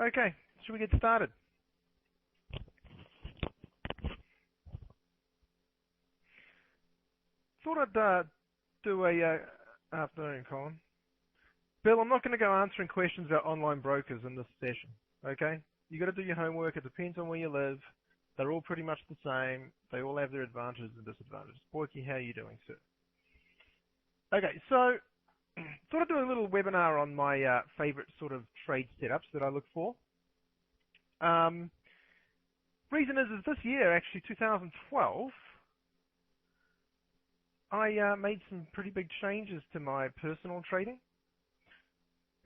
Okay, should we get started? Thought I'd do a afternoon, Colin. Bill, I'm not going to go answering questions about online brokers in this session. Okay, you got to do your homework. It depends on where you live. They're all pretty much the same. They all have their advantages and disadvantages. Boyke, how are you doing, sir? Okay, so thought I'd do a little webinar on my favorite sort of trade setups that I look for. Reason is this year, actually 2012, I made some pretty big changes to my personal trading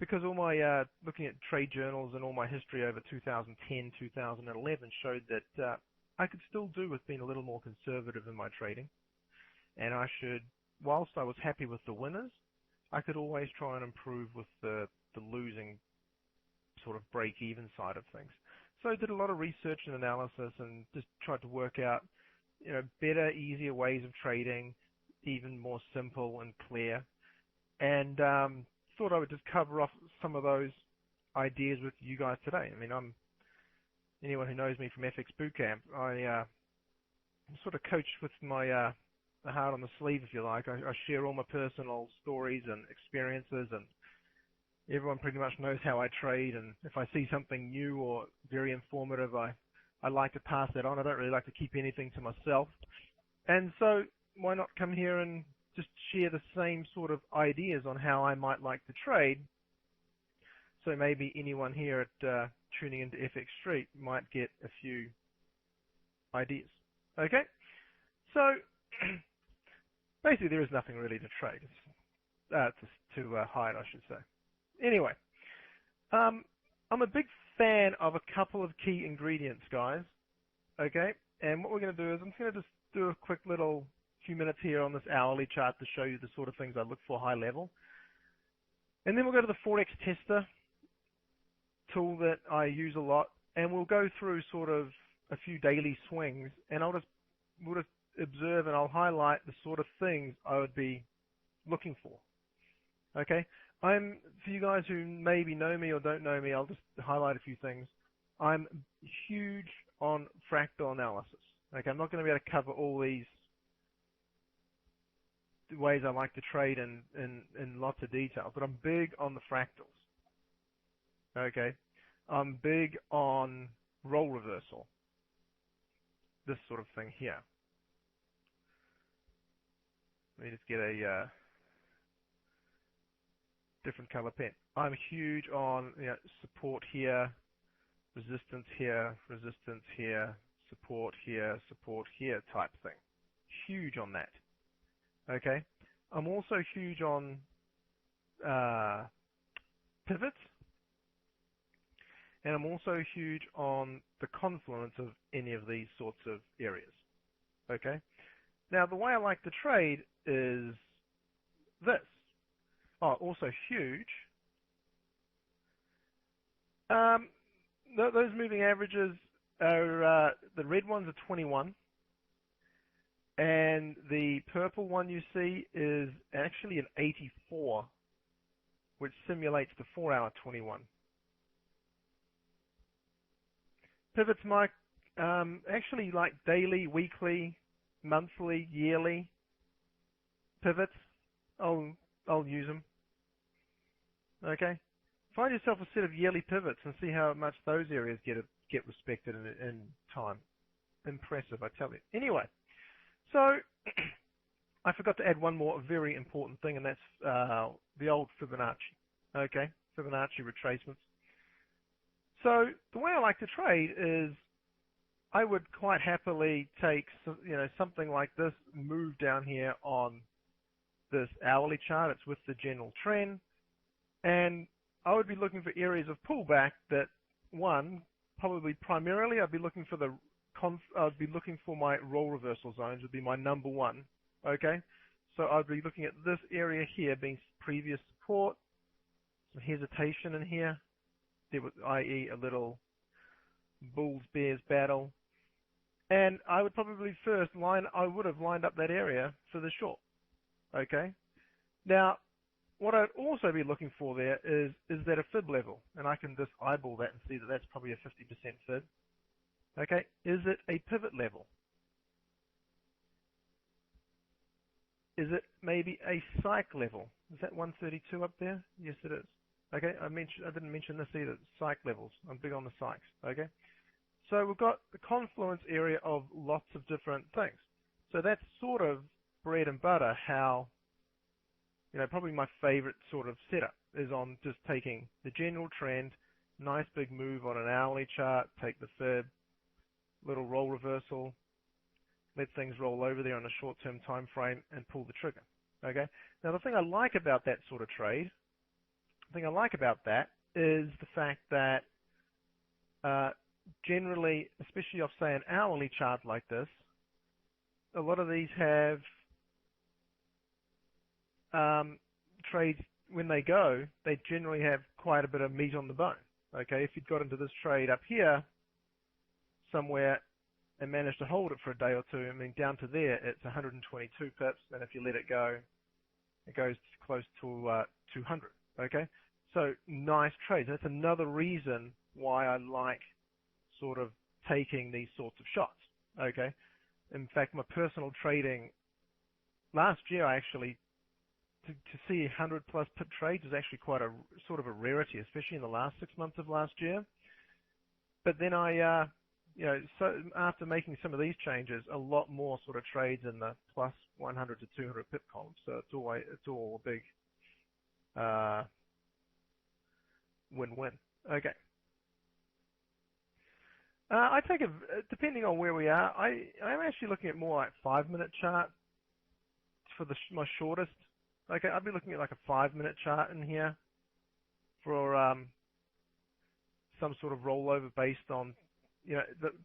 because all my looking at trade journals and all my history over 2010, 2011 showed that I could still do with being a little more conservative in my trading, and I should, whilst I was happy with the winners, I could always try and improve with the losing sort of break-even side of things. So I did a lot of research and analysis and just tried to work out, better, easier ways of trading, even more simple and clear. And thought I would just cover off some of those ideas with you guys today. I mean, anyone who knows me from FX Bootcamp, I sort of coach with my the heart on the sleeve, if you like. I share all my personal stories and experiences, and everyone pretty much knows how I trade, and if I see something new or very informative, I like to pass that on. I don't really like to keep anything to myself. And so why not come here and just share the same sort of ideas on how I might like to trade, so maybe anyone here at tuning into FX Street might get a few ideas. Okay? So basically there is nothing really to trade. To hide, I should say. Anyway, I'm a big fan of a couple of key ingredients, guys. Okay, and what we're going to do is I'm going to just do a quick little few minutes here on this hourly chart to show you the sort of things I look for high level. And then we'll go to the Forex Tester tool that I use a lot, and we'll go through sort of a few daily swings, and we'll just observe and I'll highlight the sort of things I would be looking for. Okay, for you guys who maybe know me or don't know me, I'll just highlight a few things. I'm huge on fractal analysis. Okay, I'm not going to be able to cover all these ways I like to trade in lots of detail, but I'm big on the fractals. Okay, I'm big on role reversal, this sort of thing here. Let me just get a different color pen. I'm huge on support here, resistance here, support here type thing. Huge on that. Okay. I'm also huge on pivots, and I'm also huge on the confluence of any of these sorts of areas. Okay. Now the way I like to trade is this. Oh, also huge. Those moving averages are the red ones are 21, and the purple one you see is actually an 84, which simulates the 4-hour 21. Pivots, Mike, actually like daily, weekly, monthly, yearly pivots. I'll use them. Okay, find yourself a set of yearly pivots and see how much those areas get respected in time. Impressive, I tell you. Anyway, so I forgot to add one more very important thing, and that's the old Fibonacci. Okay, Fibonacci retracements. So the way I like to trade is I would quite happily take something like this, move down here on this hourly chart. It's with the general trend. And I would be looking for areas of pullback that, one, probably primarily I'd be looking for my role reversal zones would be my number one. Okay, so I'd be looking at this area here being previous support, some hesitation in here, i.e. a little bulls bears battle, and I would probably I would have lined up that area for the short. Okay, now what I'd also be looking for there is that a fib level, and I can just eyeball that and see that that's probably a 50% fib. Okay, is it a pivot level? Is it maybe a psych level? Is that 132 up there? Yes, it is. Okay, I didn't mention this either. Psych levels. I'm big on the psychs. Okay, so we've got the confluence area of lots of different things. So that's sort of bread and butter. How, probably my favorite sort of setup is on just taking the general trend, nice big move on an hourly chart, take the fib, little roll reversal, let things roll over there on a short-term time frame and pull the trigger. Okay. Now the thing I like about that sort of trade, is the fact that generally, especially off say an hourly chart like this, a lot of these have trades when they go, they generally have quite a bit of meat on the bone. Okay, if you'd got into this trade up here somewhere and managed to hold it for a day or two, I mean, down to there, it's 122 pips, and if you let it go, it goes close to 200. Okay, so nice trades. That's another reason why I like sort of taking these sorts of shots. Okay, in fact, my personal trading last year, I actually to see 100 plus pip trades is actually quite a sort of a rarity, especially in the last 6 months of last year. But then I so after making some of these changes, a lot more sort of trades in the plus 100 to 200 pip column. So it's all a big win-win. Okay. I take depending on where we are, I'm actually looking at more like 5-minute chart for my shortest. Okay, I'd be looking at like a 5-minute chart in here for some sort of rollover based on,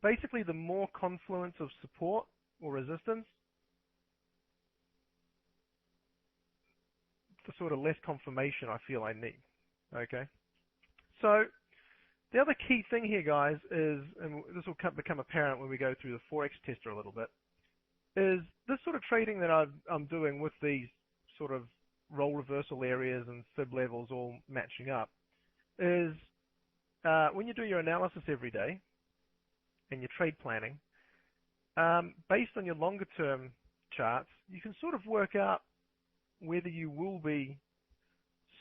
basically the more confluence of support or resistance, the sort of less confirmation I feel I need. Okay, so the other key thing here, guys, is, and this will become apparent when we go through the Forex tester a little bit, is this sort of trading that I'm doing with these sort of roll reversal areas and fib levels all matching up is when you do your analysis every day and your trade planning, based on your longer term charts, you can sort of work out whether you will be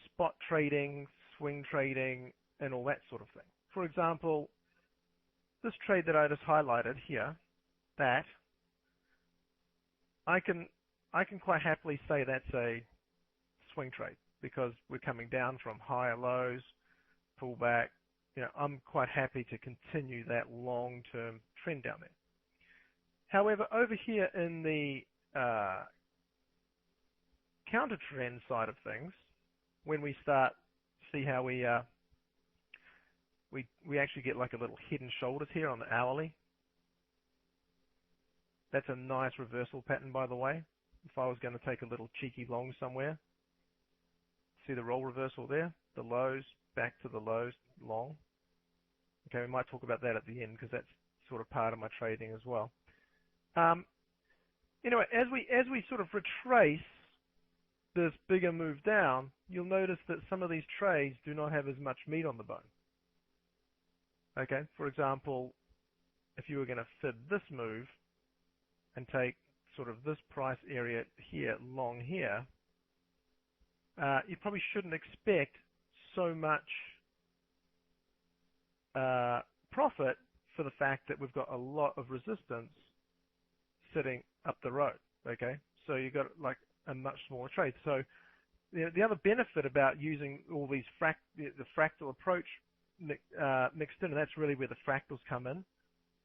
spot trading, swing trading, and all that sort of thing. For example, this trade that I just highlighted here, that I can quite happily say that's a swing trade because we're coming down from higher lows, pull back. I'm quite happy to continue that long-term trend down there. However, over here in the counter trend side of things, when we start to see how we actually get like a little head and shoulders here on the hourly. That's a nice reversal pattern, by the way. If I was going to take a little cheeky long somewhere, see the roll reversal there, the lows, back to the lows, long. Okay, we might talk about that at the end because that's sort of part of my trading as well. Anyway, as we sort of retrace this bigger move down, you'll notice that some of these trades do not have as much meat on the bone. Okay, for example, if you were going to fib this move and take sort of this price area here, long here, you probably shouldn't expect so much profit for the fact that we've got a lot of resistance sitting up the road. Okay, so you've got like a much smaller trade. So the other benefit about using all these the fractal approach mixed in, and that's really where the fractals come in,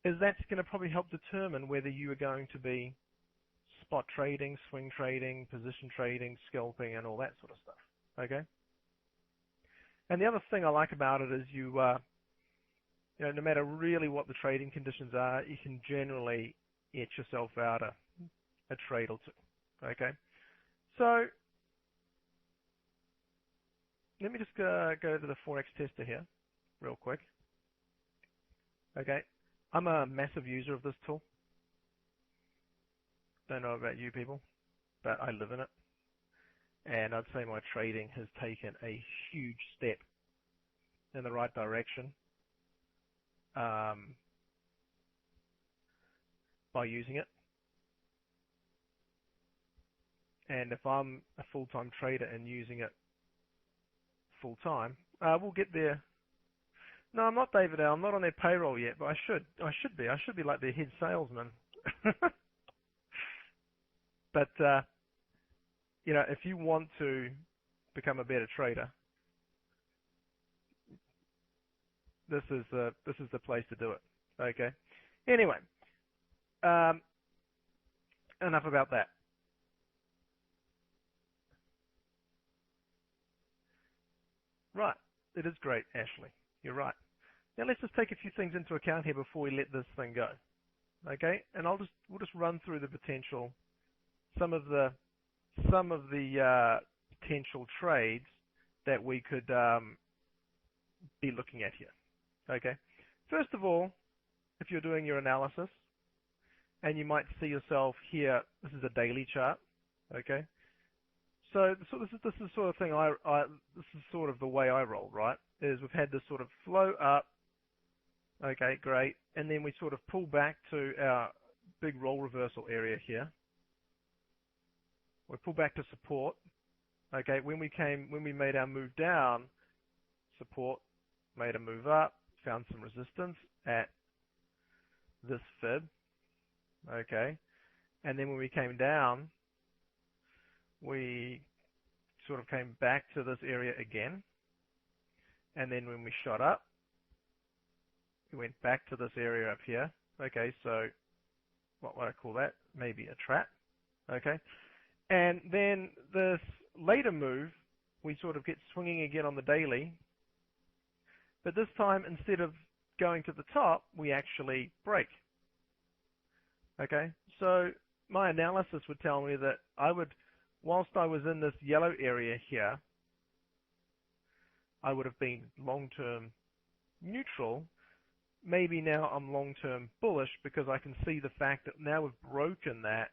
is that's going to probably help determine whether you are going to be spot trading, swing trading, position trading, scalping, and all that sort of stuff. Okay. And the other thing I like about it is no matter really what the trading conditions are, you can generally etch yourself out a trade or two. Okay. So let me just go to the Forex tester here real quick. Okay. I'm a massive user of this tool. Don't know about you people, but I live in it. and I'd say my trading has taken a huge step in the right direction by using it. And if I'm a full-time trader and using it full-time, we'll get there. No, I'm not David L. I'm not on their payroll yet, but I should be. I should be like their head salesman. But if you want to become a better trader, this is the place to do it. Okay. Anyway, enough about that. Right. It is great, Ashley. You're right. Now let's just take a few things into account here before we let this thing go. Okay? And we'll just run through the potential, some of the potential trades that we could be looking at here. Okay? First of all, if you're doing your analysis, and you might see yourself here, this is a daily chart. Okay? So this is the sort of thing this is sort of the way I roll, right? Is we've had this sort of flow up, okay, great, and then we sort of pull back to our big roll reversal area here. We pull back to support, okay. When we made our move down, support, made a move up, found some resistance at this fib, okay, and then when we came down, we sort of came back to this area again, and then when we shot up, we went back to this area up here. Okay, so what would I call that? Maybe a trap. Okay, and then this later move, we sort of get swinging again on the daily, but this time instead of going to the top, we actually break. Okay, so my analysis would tell me that whilst I was in this yellow area here, I would have been long-term neutral. Maybe now I'm long-term bullish because I can see the fact that now we've broken that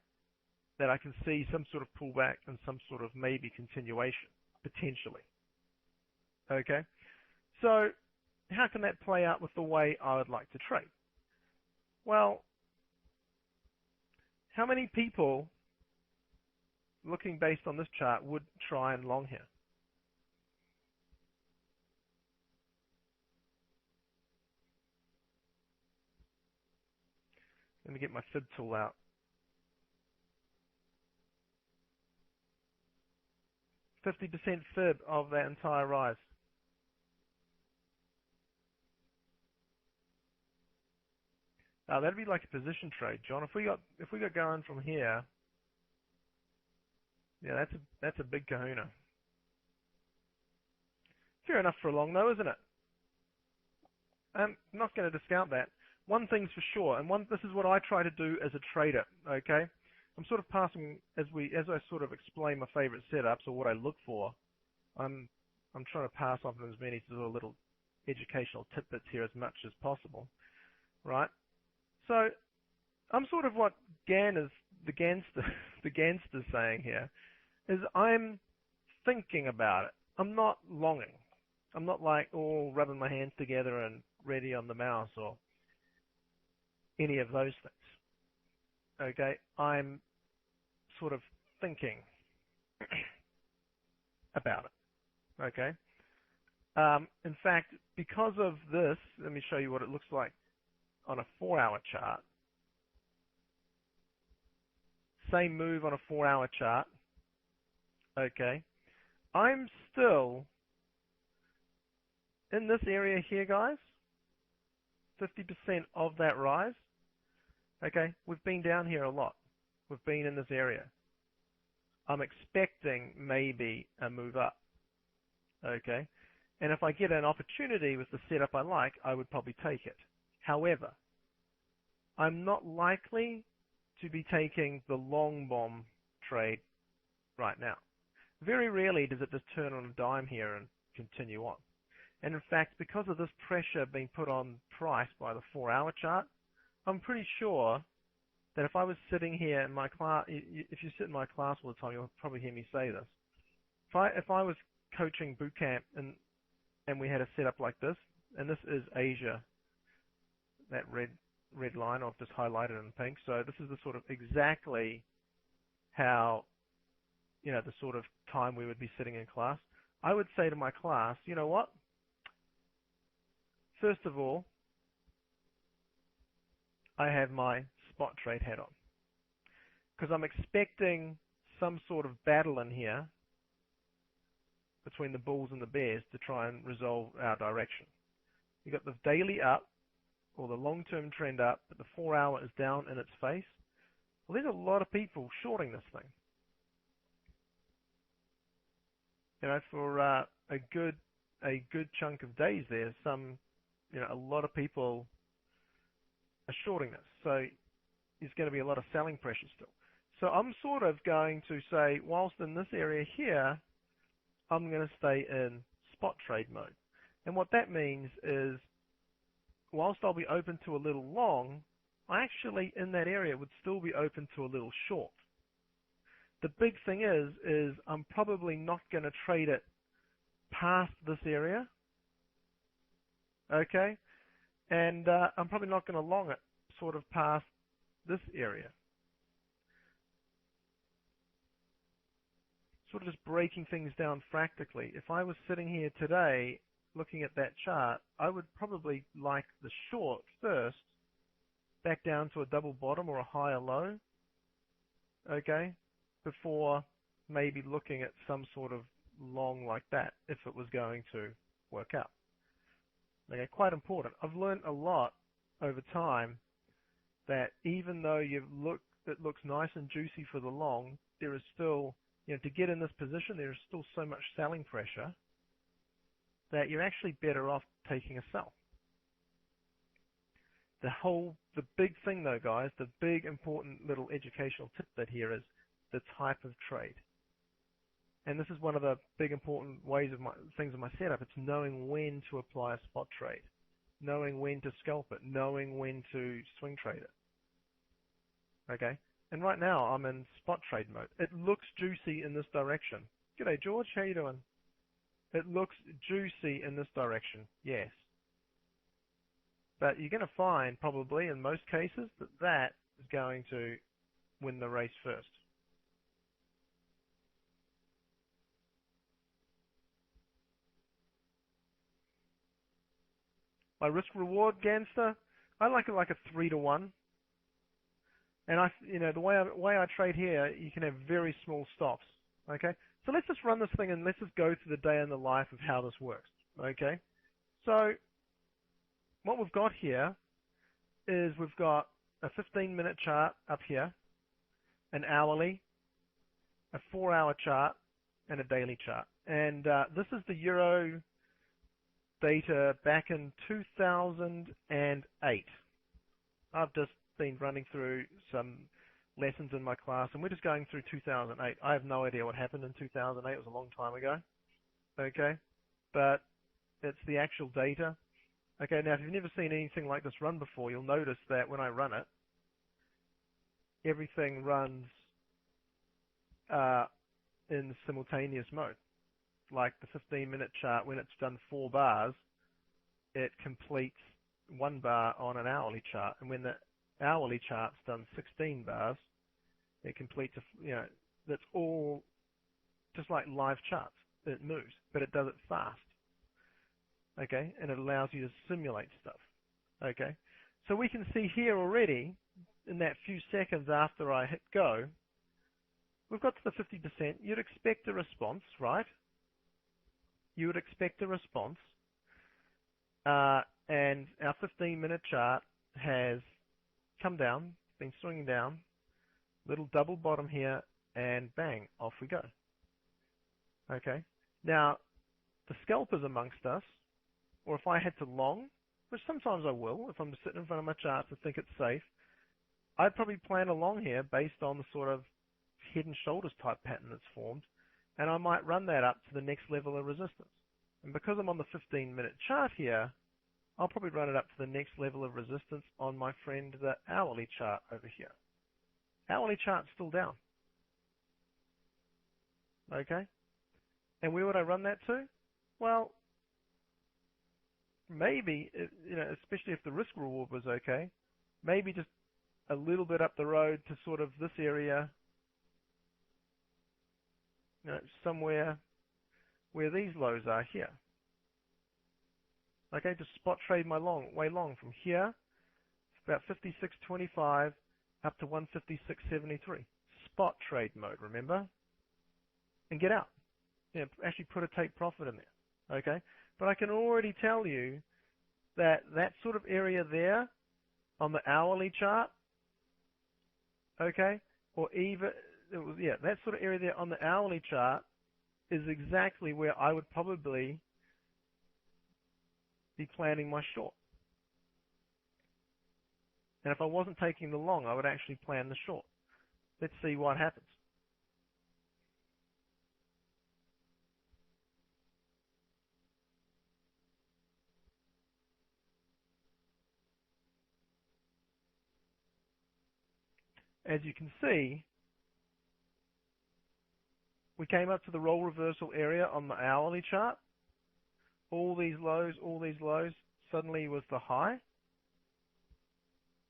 I can see some sort of pullback and some sort of maybe continuation, potentially. Okay? So how can that play out with the way I would like to trade? Well, how many people, looking based on this chart, would try and long here? Let me get my fib tool out. 50% fib of that entire rise. That'd be like a position trade, John. If we got going from here, yeah, that's a big kahuna. Fair enough for a long though, isn't it? I'm not going to discount that. One thing's for sure, and this is what I try to do as a trader. Okay, I'm sort of passing as I sort of explain my favorite setups or what I look for. I'm trying to pass on as many sort of little educational tidbits here as much as possible, right? So I'm sort of what the Ganster's saying here is I'm thinking about it. I'm not longing. I'm not like all rubbing my hands together and ready on the mouse or any of those things. Okay, I'm sort of thinking about it. Okay. In fact, because of this, let me show you what it looks like on a 4-hour chart. Same move on a 4-hour chart. Okay. I'm still in this area here, guys. 50% of that rise. Okay. We've been down here a lot. We've been in this area. I'm expecting maybe a move up. Okay. And if I get an opportunity with the setup I like, I would probably take it. However, I'm not likely to be taking the long bomb trade right now. Very rarely does it just turn on a dime here and continue on. And in fact, because of this pressure being put on price by the 4-hour chart, I'm pretty sure that if I was sitting here in my class, if you sit in my class all the time, you'll probably hear me say this. If I was coaching boot camp and we had a setup like this, and this is Asia, that red line I've just highlighted in pink. So this is the sort of exactly how, the sort of time we would be sitting in class. I would say to my class, you know what? First of all, I have my spot trade hat on because I'm expecting some sort of battle in here between the bulls and the bears to try and resolve our direction. You've got the daily up or the long-term trend up, but the 4-hour is down in its face. Well, there's a lot of people shorting this thing. For a good chunk of days there, a lot of people are shorting this. So there's going to be a lot of selling pressure still. So I'm sort of going to say, whilst in this area here, I'm going to stay in spot trade mode. And what that means is, whilst I'll be open to a little long, I actually, in that area, would still be open to a little short. The big thing is I'm probably not going to trade it past this area, okay? And I'm probably not going to long it sort of past this area. Sort of just breaking things down fractically. If I was sitting here today looking at that chart, I would probably like the short first, back down to a double bottom or a higher low, okay, before maybe looking at some sort of long like that if it was going to work out. Okay, quite important. I've learned a lot over time that even though it looks nice and juicy for the long, there is still, to get in this position, there is still so much selling pressure that you're actually better off taking a sell. The big thing though, guys, the big important little educational tip that here is the type of trade. And this is one of the big important things of my setup. It's knowing when to apply a spot trade, knowing when to scalp it, knowing when to swing trade it. Okay? And right now I'm in spot trade mode. It looks juicy in this direction. G'day George, how you doing? It looks juicy in this direction, yes. But you're going to find probably in most cases that is going to win the race first. My risk reward, Ganster, I like it like a 3-to-1. And the way I trade here, you can have very small stops. Okay, so let's just run this thing and let's just go to the day in the life of how this works. Okay, so what we've got here is we've got a 15-minute chart up here, an hourly, a 4-hour chart, and a daily chart. And this is the Euro data back in 2008. I've just been running through some lessons in my class, and we're just going through 2008. I have no idea what happened in 2008. It was a long time ago. Okay, but it's the actual data. Okay, now if you've never seen anything like this run before, you'll notice that when I run it, everything runs in simultaneous mode. Like the 15-minute chart, when it's done 4 bars, it completes 1 bar on an hourly chart. And when the hourly chart's done 16 bars, it completes that's all just like live charts. It moves, but it does it fast. Okay, and it allows you to simulate stuff. Okay, so we can see here already, in that few seconds after I hit go, we've got to the 50%. You'd expect a response, right? You would expect a response. And our 15-minute chart has come down, been swinging down, little double bottom here, and bang, off we go. Okay, now the scalpers amongst us, or if I had to long, which sometimes I will, if I'm sitting in front of my chart and think it's safe, I'd probably plan a long here based on the sort of head and shoulders type pattern that's formed, and I might run that up to the next level of resistance. And because I'm on the 15-minute chart here, I'll probably run it up to the next level of resistance on my friend, the hourly chart over here. Hourly chart's still down. Okay? And where would I run that to? Well, maybe, especially if the risk reward was okay, maybe just a little bit up the road to sort of this area, somewhere where these lows are here. Okay, just spot trade my way long from here, about 56.25 up to 156.73. Spot trade mode, remember? And get out. Actually put a take profit in there. Okay, but I can already tell you that sort of area there on the hourly chart, okay, or even that sort of area there on the hourly chart is exactly where I would probably be planning my short. And if I wasn't taking the long, I would actually plan the short. Let's see what happens. As you can see, we came up to the role reversal area on the hourly chart. All these lows, suddenly was the high.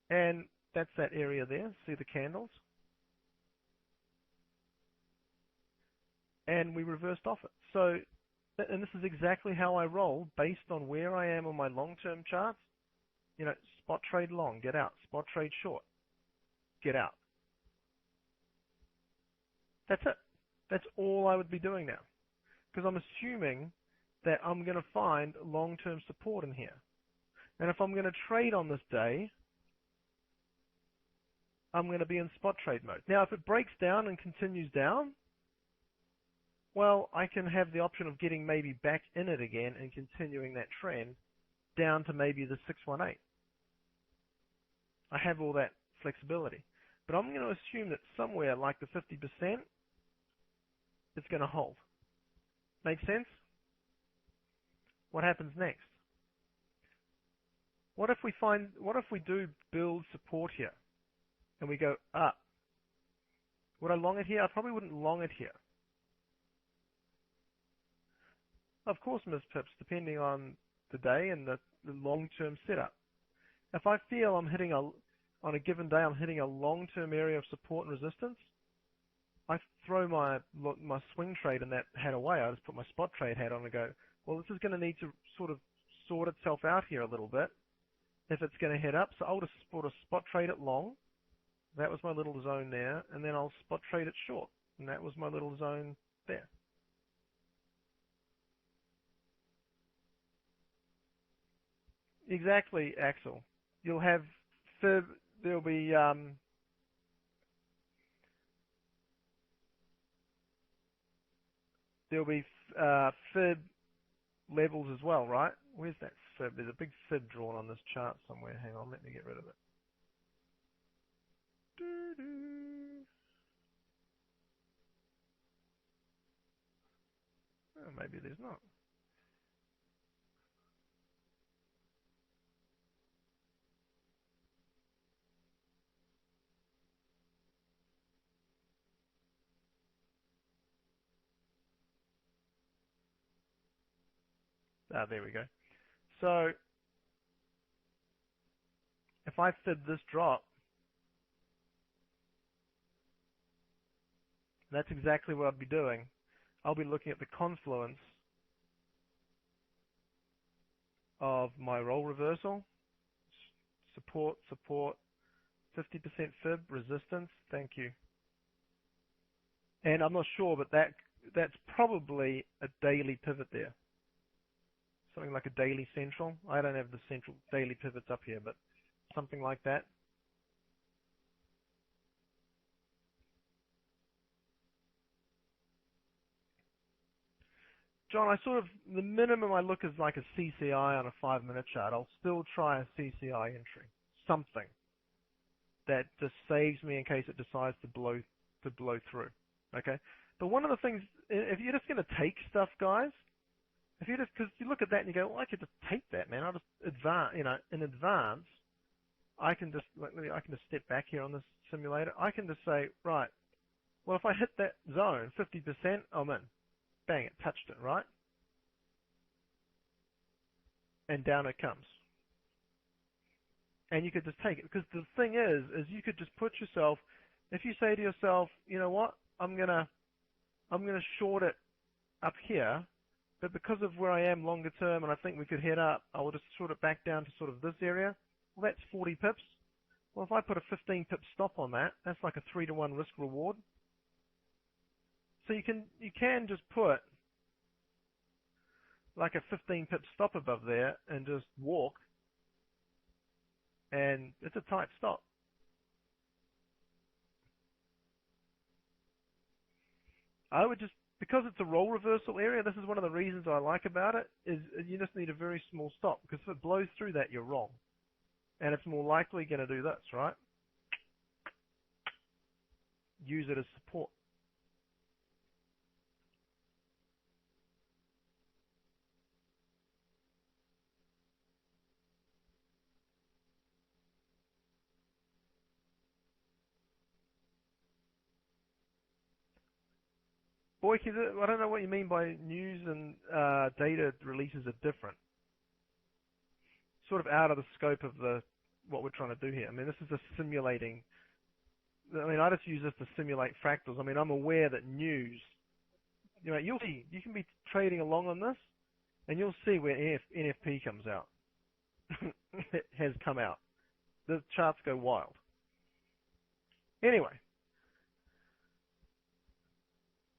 And that's that area there. See the candles? And we reversed off it. So, and this is exactly how I roll based on where I am on my long-term charts. Spot trade long, get out. Spot trade short, get out. That's it. That's all I would be doing now. Because I'm assuming that I'm going to find long-term support in here. And if I'm going to trade on this day, I'm going to be in spot trade mode. Now, if it breaks down and continues down, well, I can have the option of getting maybe back in it again and continuing that trend down to maybe the 618. I have all that flexibility. But I'm going to assume that somewhere like the 50%, it's going to hold. Make sense? What happens next? What if we do build support here and we go up? Would I long it here? I probably wouldn't long it here. Of course, Ms. Pips, depending on the day and the long-term setup. If I feel on a given day I'm hitting a long-term area of support and resistance, I throw my swing trade in that hat away. I just put my spot trade hat on and go, well, this is going to need to sort of sort itself out here a little bit if it's going to head up. So I'll just sort of spot trade it long. That was my little zone there. And then I'll spot trade it short. And that was my little zone there. Exactly, Axel. You'll have fib, there'll be fib levels as well, right? Where's that fib? There's a big fib drawn on this chart somewhere. Hang on, let me get rid of it. Oh, maybe there's not. Ah, there we go. So if I fib this drop, that's exactly what I'd be doing. I'll be looking at the confluence of my roll reversal, support, 50% fib, resistance, thank you. And I'm not sure, but that's probably a daily pivot there. Something like a daily central. I don't have the central daily pivots up here, but something like that. John, the minimum I look is like a CCI on a 5-minute chart. I'll still try a CCI entry. Something that just saves me in case it decides to blow through. Okay? But one of the things, if you're just going to take stuff, guys, because you look at that and you go, well, I could just take that, man. I'll just advance, in advance, I can just step back here on this simulator. I can just say, right, well, if I hit that zone, 50%, I'm in. bang, it touched it, right? And down it comes. And you could just take it. Because the thing is you could just put yourself, if you say to yourself, you know what, I'm gonna short it up here, but because of where I am longer term and I think we could head up, I will just short it back down to sort of this area. Well, that's 40 pips. Well, if I put a 15 pip stop on that, that's like a 3-to-1 risk reward. So you can just put like a 15 pip stop above there and just walk, and it's a tight stop. I would just, because it's a role reversal area, this is one of the reasons I like about it, is you just need a very small stop, because if it blows through that, you're wrong. And it's more likely going to do this, right? Use it as support. Boy, I don't know what you mean by news and data releases are different. Sort of out of the scope of what we're trying to do here. I mean, this is a simulating. I mean, I just use this to simulate fractals. I mean, I'm aware that news, you know, you'll see, you can be trading along on this, and you'll see where NFP comes out. It has come out. The charts go wild. Anyway.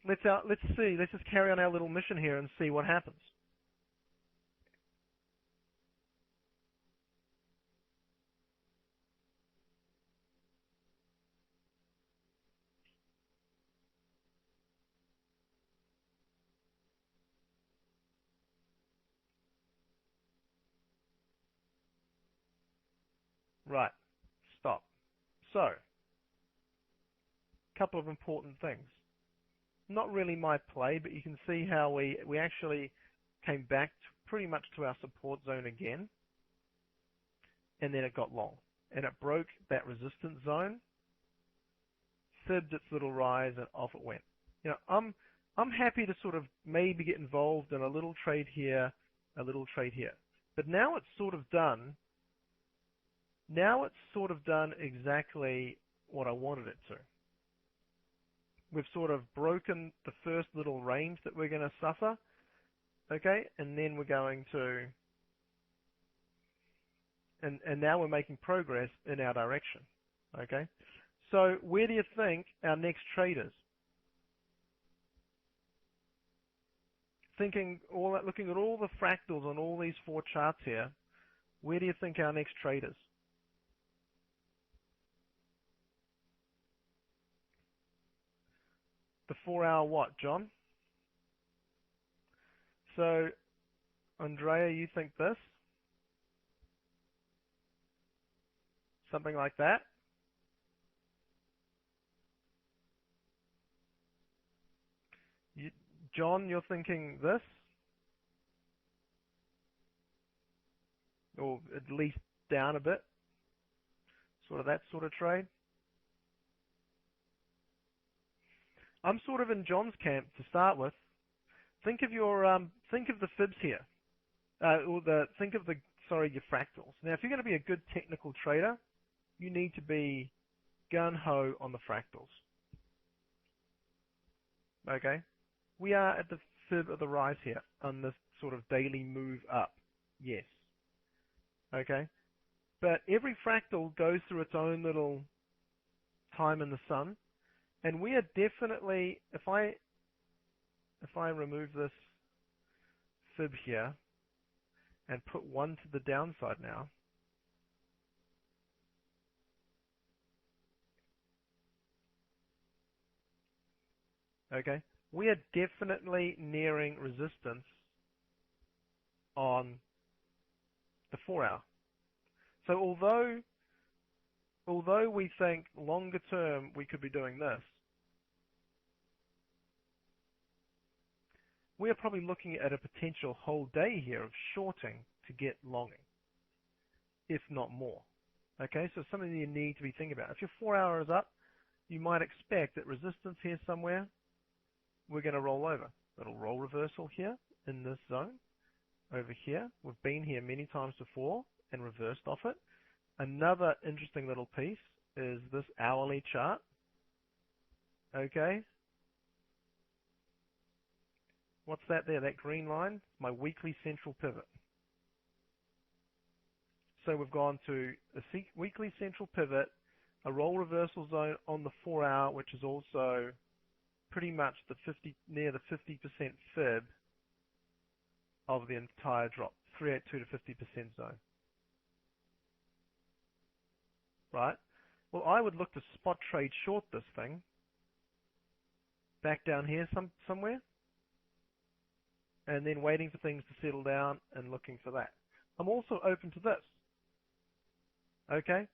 Let's see. Let's just carry on our little mission here and see what happens. Right. Stop. So, a couple of important things. Not really my play, but you can see how we actually came back pretty much to our support zone again, and then it got long, and it broke that resistance zone, fibbed its little rise, and off it went. You know, I'm happy to sort of maybe get involved in a little trade here, a little trade here, but now it's sort of done. Now it's sort of done exactly what I wanted it to. We've sort of broken the first little range that we're going to suffer, okay? And then we're going to, and now we're making progress in our direction, okay? So where do you think our next trade is? Looking at all the fractals on all these 4 charts here, where do you think our next trade is? The 4-hour what, John? So, Andrea, you think this? Something like that? John, you're thinking this? Or at least down a bit? Sort of that sort of trade? I'm sort of in John's camp to start with. Think of the fibs here, think of your fractals. Now, if you're going to be a good technical trader, you need to be gun ho on the fractals. Okay, we are at the fib of the rise here on this sort of daily move up. Yes. Okay, but every fractal goes through its own little time in the sun. And we are definitely, if I remove this fib here and put 1 to the downside now, okay, we are definitely nearing resistance on the 4-hour. So although we think longer term we could be doing this, we are probably looking at a potential whole day here of shorting to get longing, if not more. Okay, so something you need to be thinking about. If your 4-hour is up, you might expect that resistance here somewhere, we're going to roll over. little roll reversal here in this zone over here. We've been here many times before and reversed off it. Another interesting little piece is this hourly chart. Okay. What's that there? That green line? My weekly central pivot. So we've gone to a weekly central pivot, a roll reversal zone on the 4 hour, which is also pretty much near the 50% fib of the entire drop, 382 to 50% zone. Right? Well, I would look to spot trade short this thing back down here somewhere, and then waiting for things to settle down and looking for that. I'm also open to this. Okay?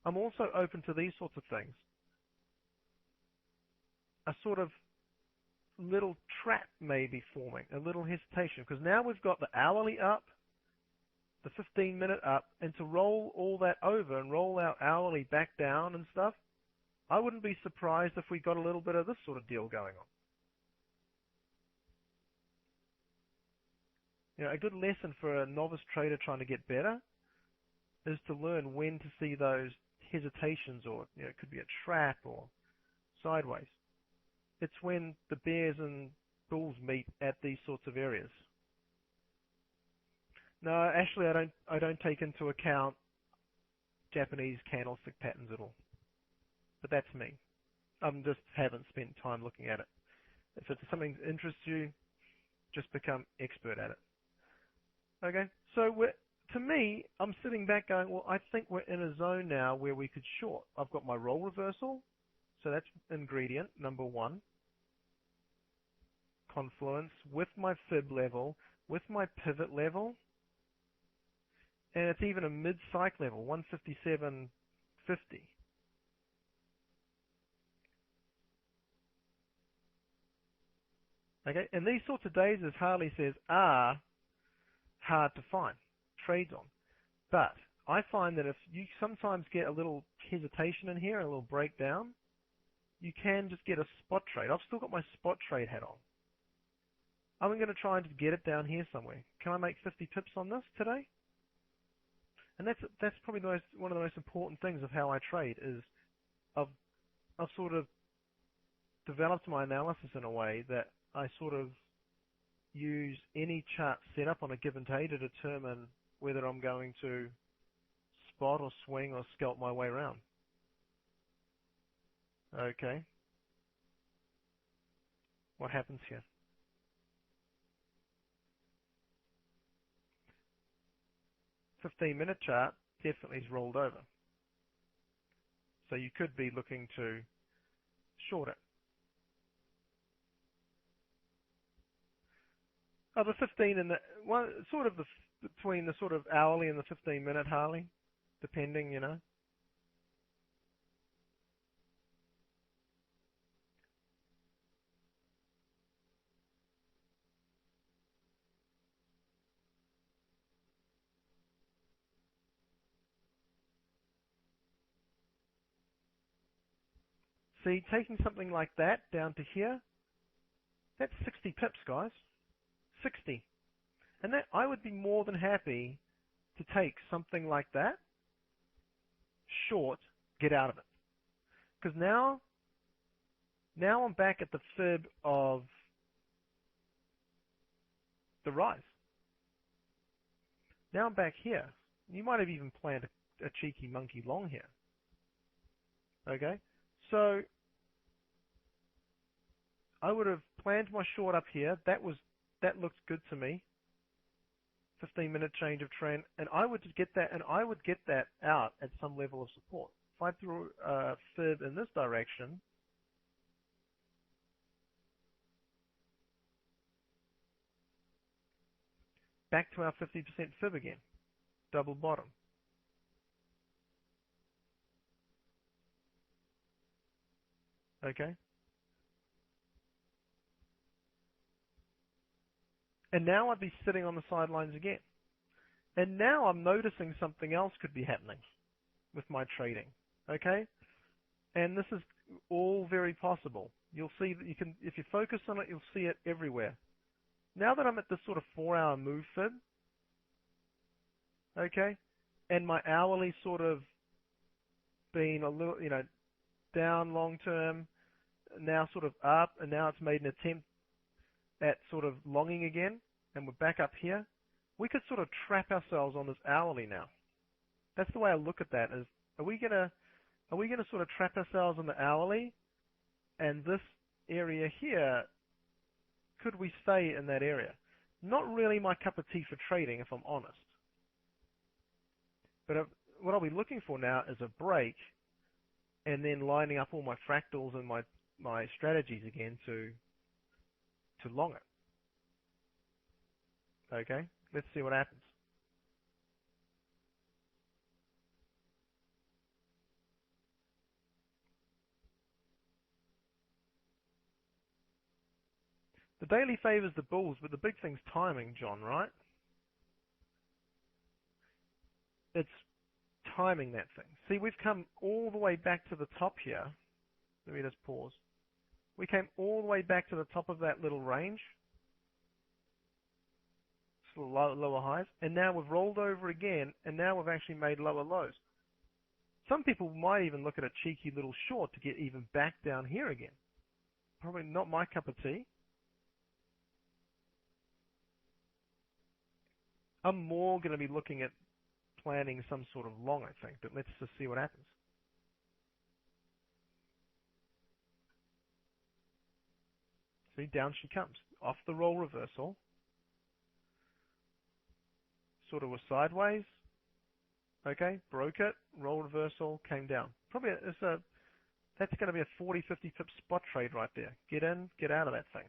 I'm also open to these sorts of things. A sort of little trap may be forming, a little hesitation, because now we've got the hourly up, the 15-minute up, and to roll all that over and roll our hourly back down and stuff, I wouldn't be surprised if we got a little bit of this sort of deal going on. You know, a good lesson for a novice trader trying to get better is to learn when to see those hesitations, or it could be a trap or sideways. It's when the bears and bulls meet at these sorts of areas. No, actually, I don't take into account Japanese candlestick patterns at all. But that's me. I just haven't spent time looking at it. If it's something that interests you, just become expert at it. Okay, so to me, I'm sitting back going, well, I think we're in a zone now where we could short. I've got my roll reversal, so that's ingredient number 1. Confluence with my fib level, with my pivot level, and it's even a mid-cycle level, 157.50. Okay, and these sorts of days, as Harley says, are hard to find trades on. But I find that if you sometimes get a little hesitation in here, a little breakdown, you can just get a spot trade. I've still got my spot trade hat on. I'm going to try and get it down here somewhere. Can I make 50 pips on this today? And that's probably one of the most important things of how I trade is I've sort of developed my analysis in a way that I sort of use any chart set up on a given day to determine whether I'm going to spot or swing or scalp my way around. Okay. What happens here? The 15-minute chart definitely is rolled over. So you could be looking to short it. Oh, the 15 and the one, sort of between the sort of hourly and the 15-minute, Harley, depending, you know. See, taking something like that down to here, that's 60 pips, guys. 60. And that I would be more than happy to take something like that, short, get out of it. Because now I'm back at the fib of the rise. Now I'm back here. You might have even planned a cheeky monkey long here. Okay? So I would have planned my short up here. That looked good to me. 15-minute change of trend, and I would get that out at some level of support. If I threw a fib in this direction, back to our 50% fib again, double bottom. Okay? And now I'd be sitting on the sidelines again. And now I'm noticing something else could be happening with my trading. Okay? And this is all very possible. You'll see that if you focus on it, you'll see it everywhere. Now that I'm at this sort of 4-hour move fib, okay, and my hourly sort of been a little, down long term, now sort of up, and now it's made an attempt at sort of longing again, and we're back up here, we could sort of trap ourselves on this hourly now. That's the way I look at that, is are we gonna sort of trap ourselves on the hourly, and this area here, could we stay in that area? Not really my cup of tea for trading, if I'm honest. But what I'll be looking for now is a break, and then lining up all my fractals and my strategies again to long it. Okay, let's see what happens. The daily favors the bulls, but the big thing's timing, John, right? It's timing that thing. See, we've come all the way back to the top here. Let me just pause. We came all the way back to the top of that little range, sort of lower highs, and now we've rolled over again, and now we've actually made lower lows. Some people might even look at a cheeky little short to get even back down here again. Probably not my cup of tea. I'm more going to be looking at planning some sort of long, I think, but let's just see what happens. See, down she comes, off the roll reversal. Sort of was sideways. Okay, broke it, roll reversal, came down. Probably that's going to be a 40, 50 pip spot trade right there. Get in, get out of that thing.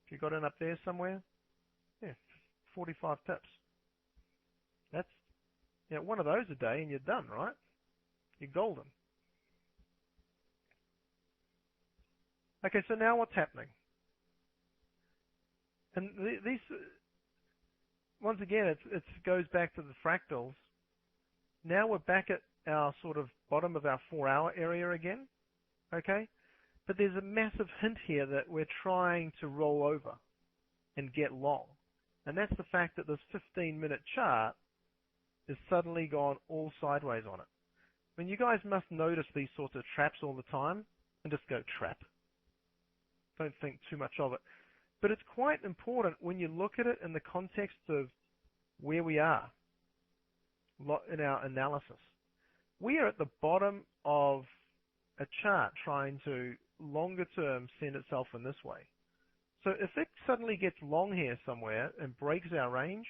If you got in up there somewhere, yeah, 45 pips. That's one of those a day and you're done, right? You're golden. Okay, so now what's happening? And these, once again, it goes back to the fractals. Now we're back at our sort of bottom of our 4-hour area again, okay? But there's a massive hint here that we're trying to roll over and get long. And that's the fact that this 15-minute chart is suddenly gone all sideways on it. I mean, you guys must notice these sorts of traps all the time and just go trap. Don't think too much of it. But it's quite important when you look at it in the context of where we are in our analysis. We are at the bottom of a chart trying to longer term send itself in this way. So if it suddenly gets long here somewhere and breaks our range,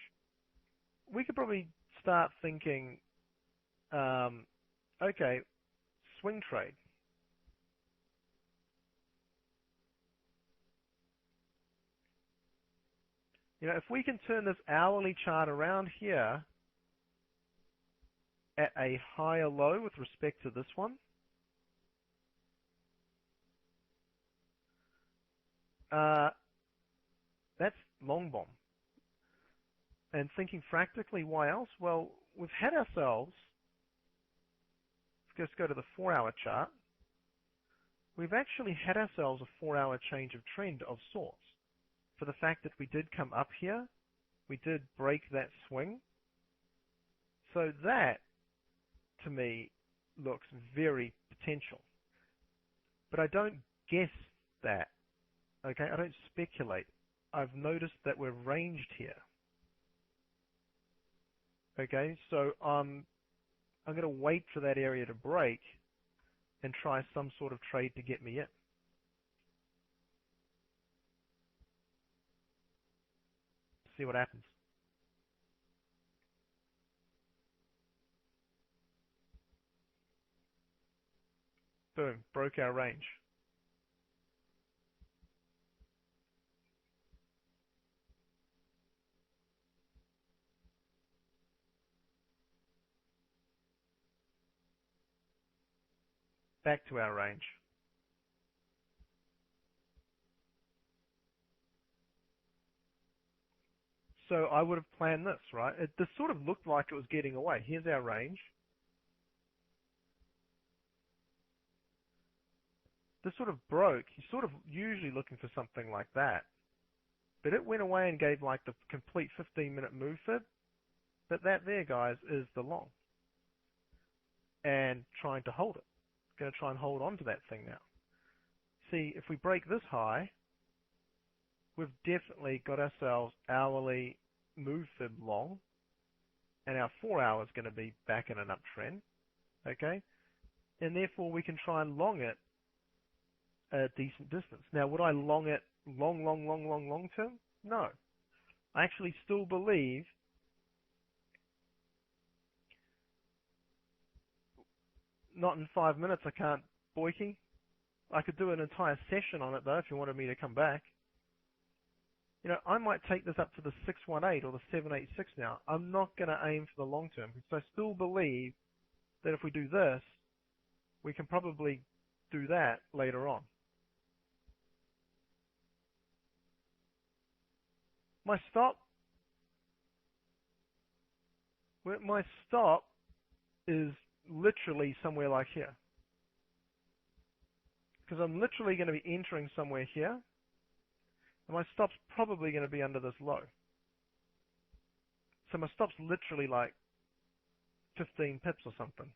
we could probably start thinking, okay, swing trade. If we can turn this hourly chart around here at a higher low with respect to this one, that's long bomb. And thinking fractically, why else? Well, we've had ourselves, let's just go to the 4-hour chart, we've actually had ourselves a 4-hour change of trend of sorts. For the fact that we did come up here, we did break that swing. So that, to me, looks very potential. But I don't guess that, okay? I don't speculate. I've noticed that we're ranged here. Okay, so I'm going to wait for that area to break and try some sort of trade to get me in. See what happens. Boom, broke our range. Back to our range. So I would have planned this, right? This sort of looked like it was getting away. Here's our range. this sort of broke. You're sort of usually looking for something like that. But it went away and gave like the complete 15-minute move fib. But that there, guys, is the long. And trying to hold it. Going to try and hold on to that thing now. See, if we break this high, we've definitely got ourselves hourly move fib long. And our 4 hour is going to be back in an uptrend. Okay? And therefore we can try and long it a decent distance. Now, would I long it long term? No. I actually still believe not in 5 minutes I can't boyking. I could do an entire session on it though if you wanted me to come back. You know, I might take this up to the 618 or the 786 now. I'm not going to aim for the long term because I still believe that if we do this, we can probably do that later on. My stop is literally somewhere like here. Because I'm literally going to be entering somewhere here. And my stop's probably going to be under this low. So my stop's literally like 15 pips or something.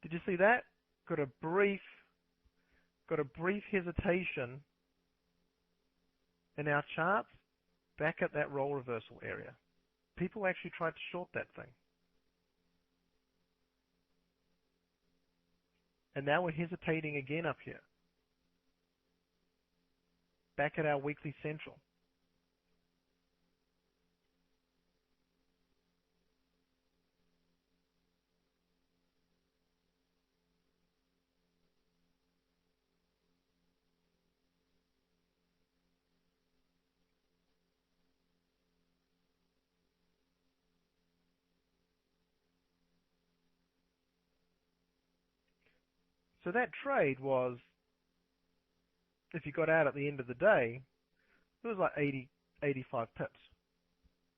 Did you see that? Got a brief hesitation in our charts back at that role reversal area. People actually tried to short that thing. And now we're hesitating again up here. Back at our weekly central. So that trade was, if you got out at the end of the day, it was like 80, 85 pips.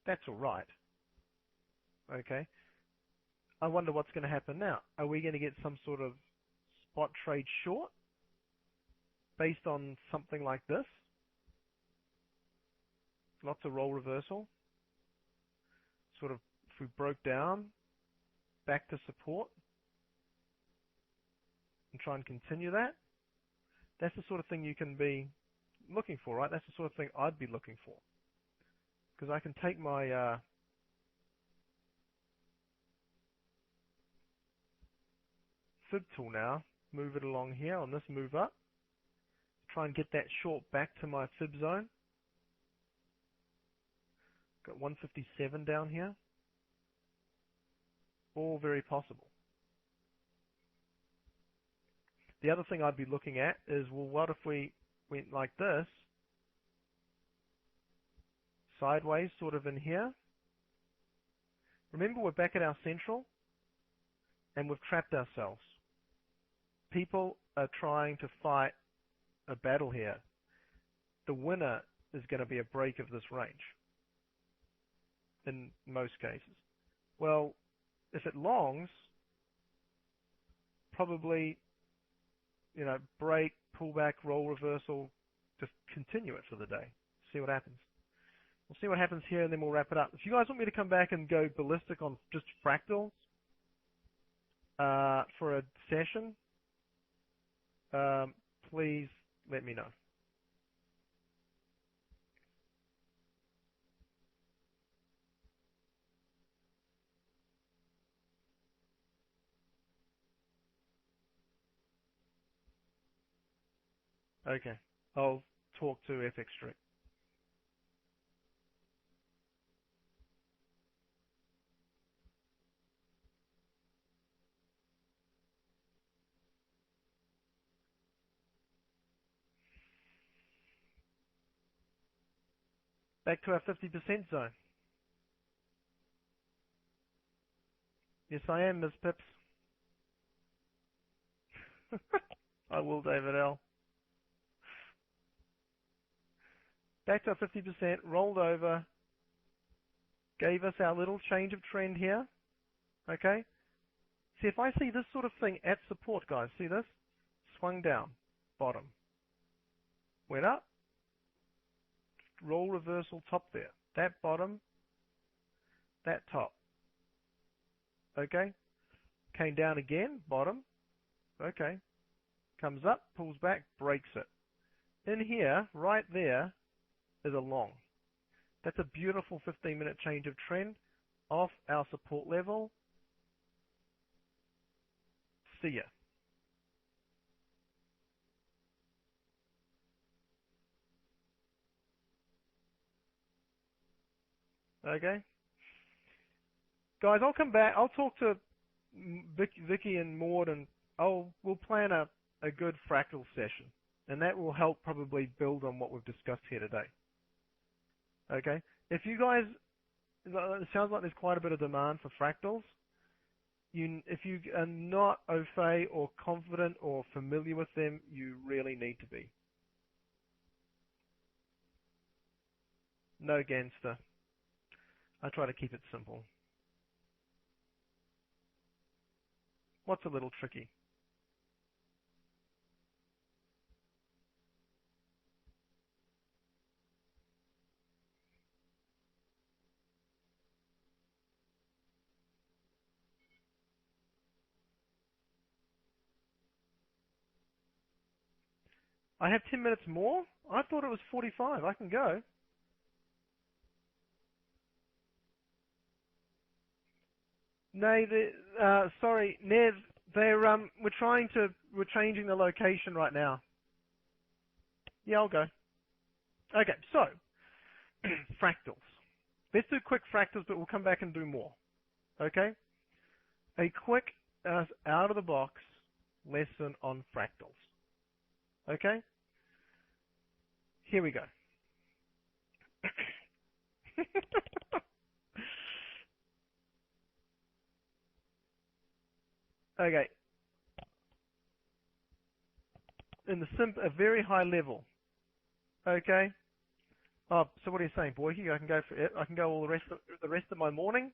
That's all right. Okay. I wonder what's going to happen now. Are we going to get some sort of spot trade short based on something like this? Lots of roll reversal. Sort of, if we broke down back to support and try and continue that, that's the sort of thing you can be looking for, right? That's the sort of thing I'd be looking for. Because I can take my fib tool now, move it along here on this move up, try and get that short back to my fib zone. Got 157 down here. All very possible. The other thing I'd be looking at is, well, what if we went like this, sideways, sort of in here? Remember, we're back at our central, and we've trapped ourselves. People are trying to fight a battle here. The winner is going to be a break of this range, in most cases. Well, if it longs, probably, you know, break, pullback, roll reversal, just continue it for the day. See what happens. We'll see what happens here, and then we'll wrap it up. If you guys want me to come back and go ballistic on just fractals for a session, please let me know. Okay, I'll talk to FX Street. Back to our 50% zone. Yes, I am, Ms. Pips. I will, David L. Back to our 50%, rolled over, gave us our little change of trend here. Okay? See, if I see this sort of thing at support, guys, see this? Swung down, bottom. Went up, roll reversal top there. That bottom, that top. Okay? Came down again, bottom. Okay. Comes up, pulls back, breaks it. In here, right there, is a long. That's a beautiful 15-minute change of trend off our support level. See ya. Okay? Guys, I'll come back. I'll talk to Vicky and Maud, and we'll plan a good fractal session. And that will help probably build on what we've discussed here today. Okay? If you guys, it sounds like there's quite a bit of demand for fractals. If you are not au fait or confident or familiar with them, you really need to be. No gangster. I try to keep it simple. What's a little tricky? I have 10 minutes more? I thought it was 45. I can go. No, sorry, Nev. We're changing the location right now. Yeah, I'll go. Okay, so fractals. Let's do quick fractals, but we'll come back and do more. Okay? A quick out of the box lesson on fractals. Okay? Here we go. Okay. In a very high level. Okay? Oh, so what are you saying, Boyke? I can go for it. I can go all the rest of my morning.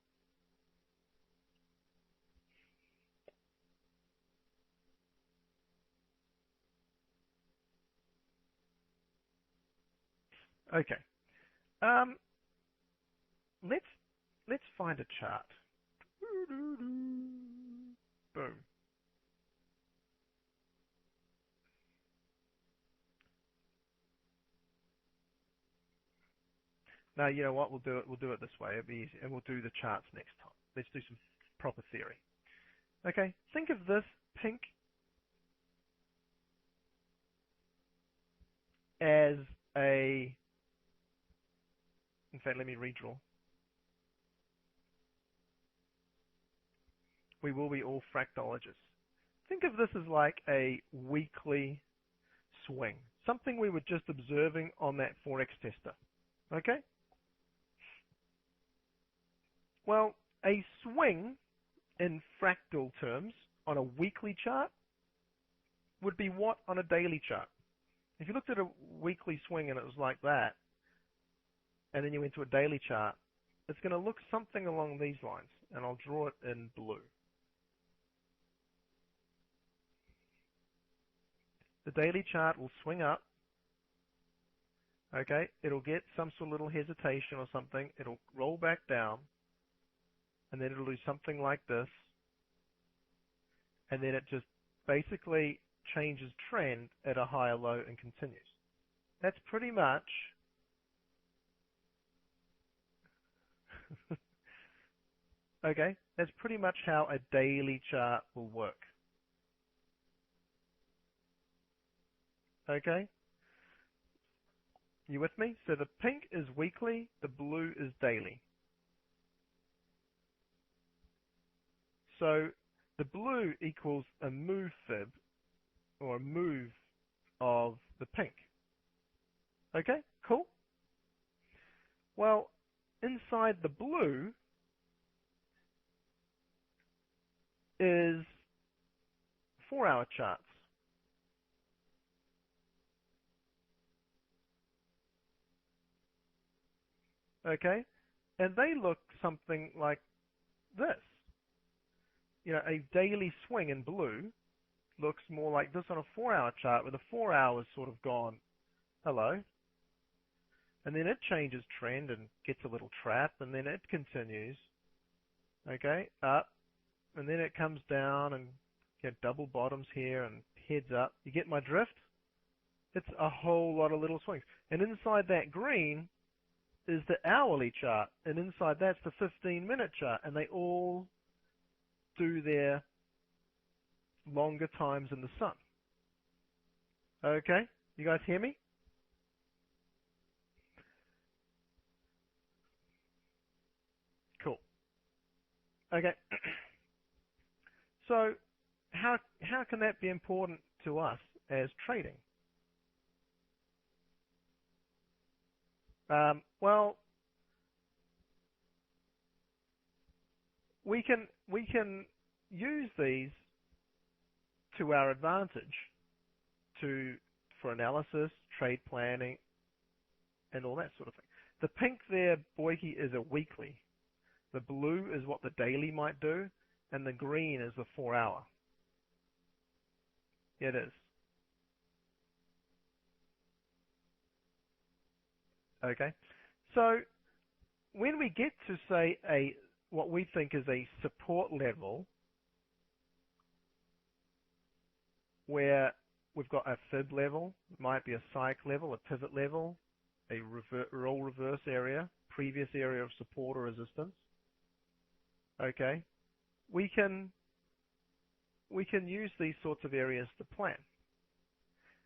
Okay. Let's find a chart. Boom. Now, you know what? We'll do it this way. It'll be easy, and we'll do the charts next time. Let's do some proper theory. Okay. Think of this pink as a. In fact, let me redraw. We will be all fractologists. Think of this as like a weekly swing, something we were just observing on that Forex tester. Okay? Well, a swing in fractal terms on a weekly chart would be what on a daily chart? If you looked at a weekly swing and it was like that, and then you went to a daily chart, it's going to look something along these lines, and I'll draw it in blue. The daily chart will swing up. Okay, it'll get some sort of little hesitation or something. It'll roll back down, and then it'll do something like this, and then it just basically changes trend at a higher low and continues. That's pretty much okay, that's pretty much how a daily chart will work. Okay? You with me? So the pink is weekly, the blue is daily. So the blue equals a move fib, or a move of the pink. Okay, cool. Well, inside the blue is 4-hour charts. okay? And they look something like this. A daily swing in blue looks more like this on a 4-hour chart, where the 4 hours sort of gone, hello. And then it changes trend and gets a little trap, and then it continues, okay, up, and then it comes down and get double bottoms here and heads up. You get my drift? It's a whole lot of little swings. And inside that green is the hourly chart, and inside that's the 15-minute chart, and they all do their longer times in the sun. Okay? You guys hear me? Cool. Okay. So how can that be important to us as trading? Well, we can use these to our advantage for analysis, trade planning, and all that sort of thing. The pink there, Boyke, is a weekly. The blue is what the daily might do, and the green is the 4-hour. It is. Okay. So when we get to, say, what we think is a support level, where we've got a fib level, might be a cyc level, a pivot level, a roll reverse area, previous area of support or resistance. Okay, we can use these sorts of areas to plan.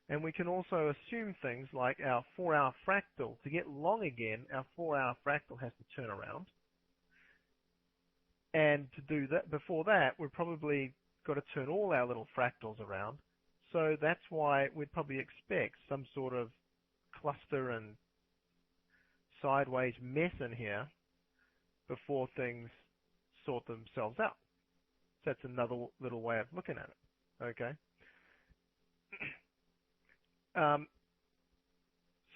And we can also assume things like our 4-hour fractal. To get long again, our 4-hour fractal has to turn around. And to do that, before that, we've probably got to turn all our little fractals around. So that's why we'd probably expect some sort of cluster and sideways mess in here before things sort themselves out. So that's another little way of looking at it. Okay.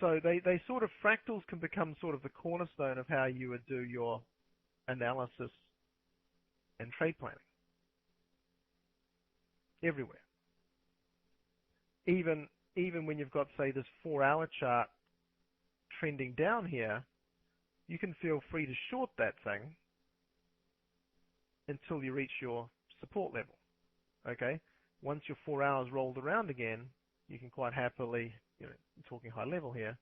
So they sort of, fractals can become sort of the cornerstone of how you would do your analysis and trade planning. Everywhere. Even when you've got, say, this 4-hour chart trending down here, you can feel free to short that thing until you reach your support level. Okay? Once your 4 hours rolled around again, you can quite happily, talking high level here,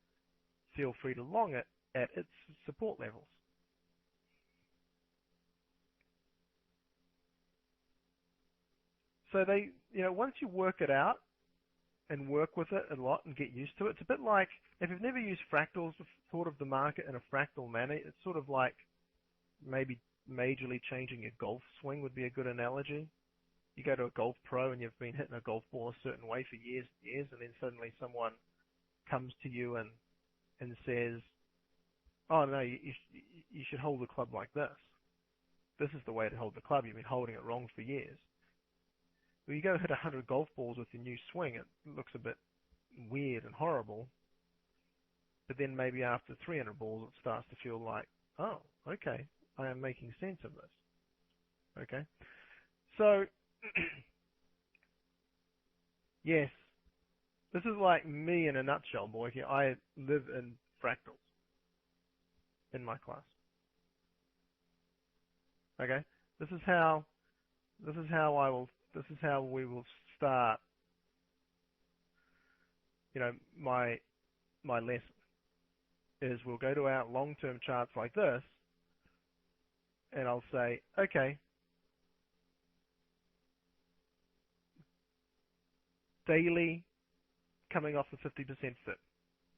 feel free to long it at its support levels. So once you work it out and work with it a lot and get used to it, it's a bit like, if you've never used fractals, thought of the market in a fractal manner, it's sort of like maybe majorly changing your golf swing would be a good analogy. You go to a golf pro and you've been hitting a golf ball a certain way for years and years, and then suddenly someone comes to you and says, oh no, you should hold the club like this. This is the way to hold the club. You've been holding it wrong for years. Well, you go hit 100 golf balls with your new swing, it looks a bit weird and horrible. But then maybe after 300 balls, it starts to feel like, oh, okay, I am making sense of this. Okay? So, yes, this is like me in a nutshell, boy. I live in fractals in my class. Okay? This is how we will start, my lesson is we'll go to our long-term charts like this, and I'll say, okay, daily coming off the 50% fit,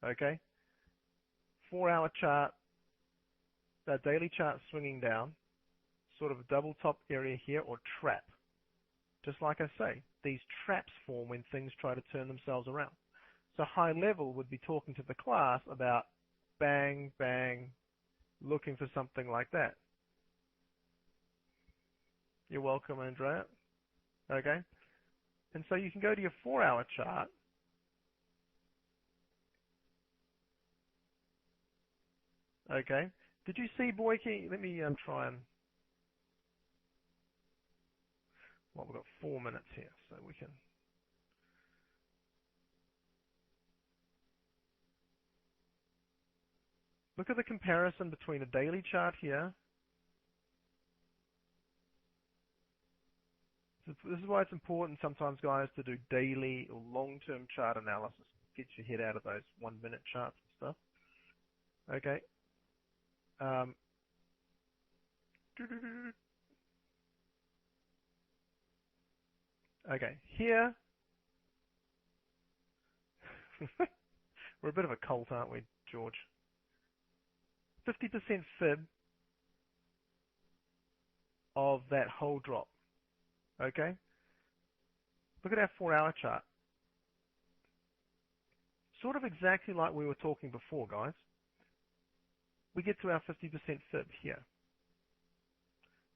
okay? 4-hour chart, that daily chart swinging down, sort of a double top area here, or trap. Just like I say, these traps form when things try to turn themselves around. So high level would be talking to the class about bang, bang, looking for something like that. You're welcome, Andrea. Okay? And so you can go to your 4-hour chart. Okay? Did you see Boyke? Let me try and. Well, we've got 4 minutes here, so we can. Look at the comparison between a daily chart here. This is why it's important sometimes, guys, to do daily or long-term chart analysis. Get your head out of those 1 minute charts and stuff. Okay. Okay, here. We're a bit of a cult, aren't we, George? 50% fib of that whole drop. Okay? Look at our 4-hour chart. Sort of exactly like we were talking before, guys. We get to our 50% fib here.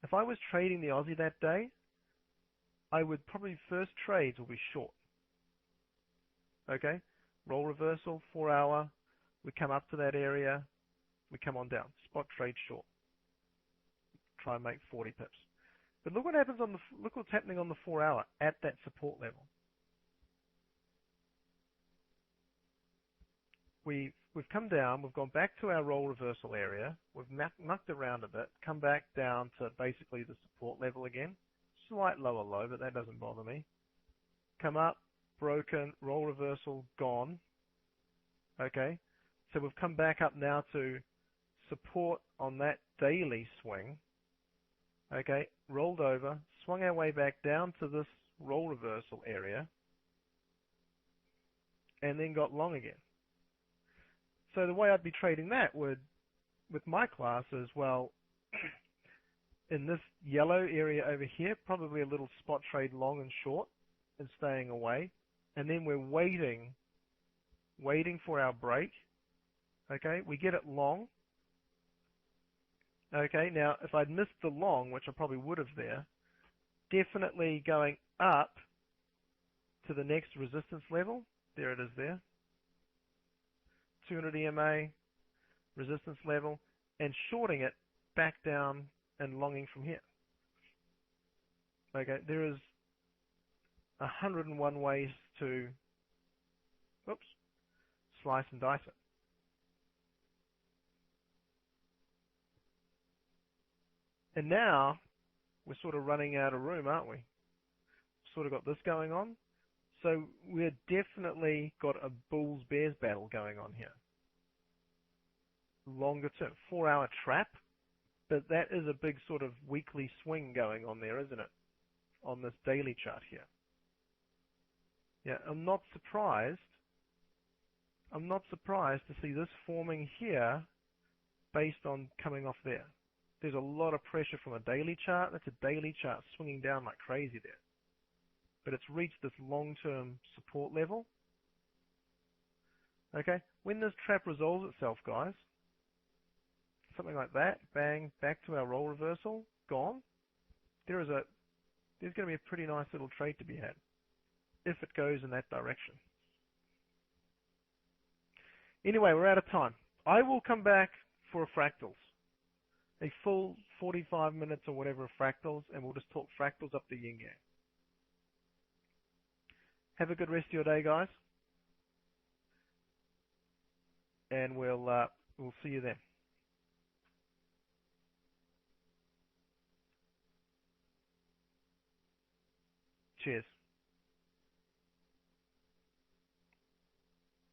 If I was trading the Aussie that day, I would probably first trades will be short. Okay? Roll reversal, 4-hour. We come up to that area. We come on down. Spot trade short. Try and make 40 pips. But look what happens look what's happening on the 4-hour at that support level. We've come down, we've gone back to our roll reversal area, we've mucked around a bit, come back down to basically the support level again. Slight lower low, but that doesn't bother me. Come up, broken, roll reversal, gone. Okay, so we've come back up now to support on that daily swing. Okay, rolled over, swung our way back down to this roll reversal area, and then got long again. So the way I'd be trading that with my class is, well, in this yellow area over here, probably a little spot trade long and short and staying away. And then we're waiting for our break. Okay, we get it long. Okay, now if I'd missed the long, which I probably would have there, definitely going up to the next resistance level. There it is there. 200 EMA, resistance level, and shorting it back down and longing from here. Okay, there is 101 ways to, slice and dice it. And now, we're sort of running out of room, aren't we? Sort of got this going on. So we're definitely got a bulls-bears battle going on here. Longer term, 4-hour trap, but that is a big sort of weekly swing going on there, isn't it? On this daily chart here. Yeah, I'm not surprised to see this forming here based on coming off there. There's a lot of pressure from a daily chart. That's a daily chart swinging down like crazy there. But it's reached this long-term support level. Okay, when this trap resolves itself, guys, something like that, bang, back to our roll reversal, gone. There's going to be a pretty nice little trade to be had if it goes in that direction. Anyway, we're out of time. I will come back for fractals. A full 45 minutes or whatever of fractals, and we'll just talk fractals up the yin yang. Have a good rest of your day, guys. And we'll see you then. Cheers.